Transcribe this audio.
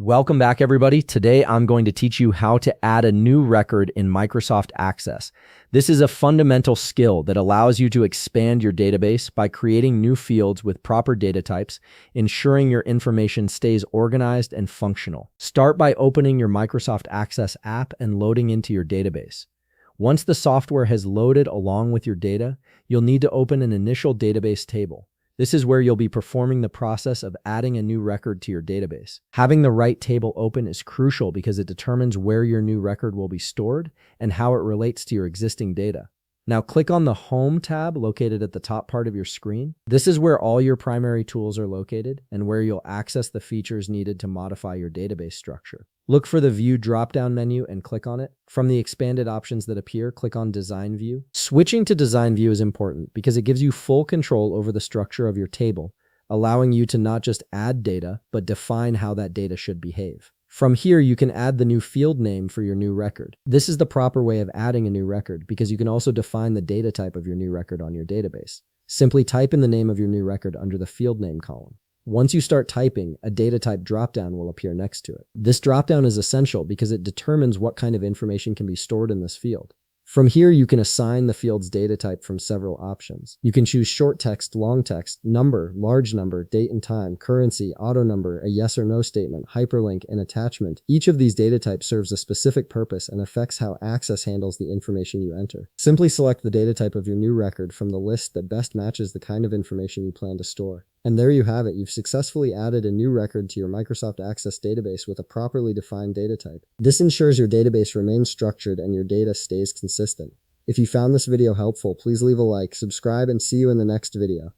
Welcome back, everybody. Today, I'm going to teach you how to add a new record in Microsoft Access. This is a fundamental skill that allows you to expand your database by creating new fields with proper data types, ensuring your information stays organized and functional. Start by opening your Microsoft Access app and loading into your database. Once the software has loaded along with your data, you'll need to open an initial database table. This is where you'll be performing the process of adding a new record to your database. Having the right table open is crucial because it determines where your new record will be stored and how it relates to your existing data. Now click on the Home tab located at the top part of your screen. This is where all your primary tools are located and where you'll access the features needed to modify your database structure. Look for the View drop-down menu and click on it. From the expanded options that appear, click on Design View. Switching to Design View is important because it gives you full control over the structure of your table, allowing you to not just add data, but define how that data should behave. From here, you can add the new field name for your new record. This is the proper way of adding a new record because you can also define the data type of your new record on your database. Simply type in the name of your new record under the field name column. Once you start typing, a data type dropdown will appear next to it. This dropdown is essential because it determines what kind of information can be stored in this field. From here, you can assign the field's data type from several options. You can choose short text, long text, number, large number, date and time, currency, auto number, a yes or no statement, hyperlink, and attachment. Each of these data types serves a specific purpose and affects how Access handles the information you enter. Simply select the data type of your new record from the list that best matches the kind of information you plan to store. And there you have it. You've successfully added a new record to your Microsoft Access database with a properly defined data type. This ensures your database remains structured and your data stays consistent. If you found this video helpful, please leave a like, subscribe, and see you in the next video.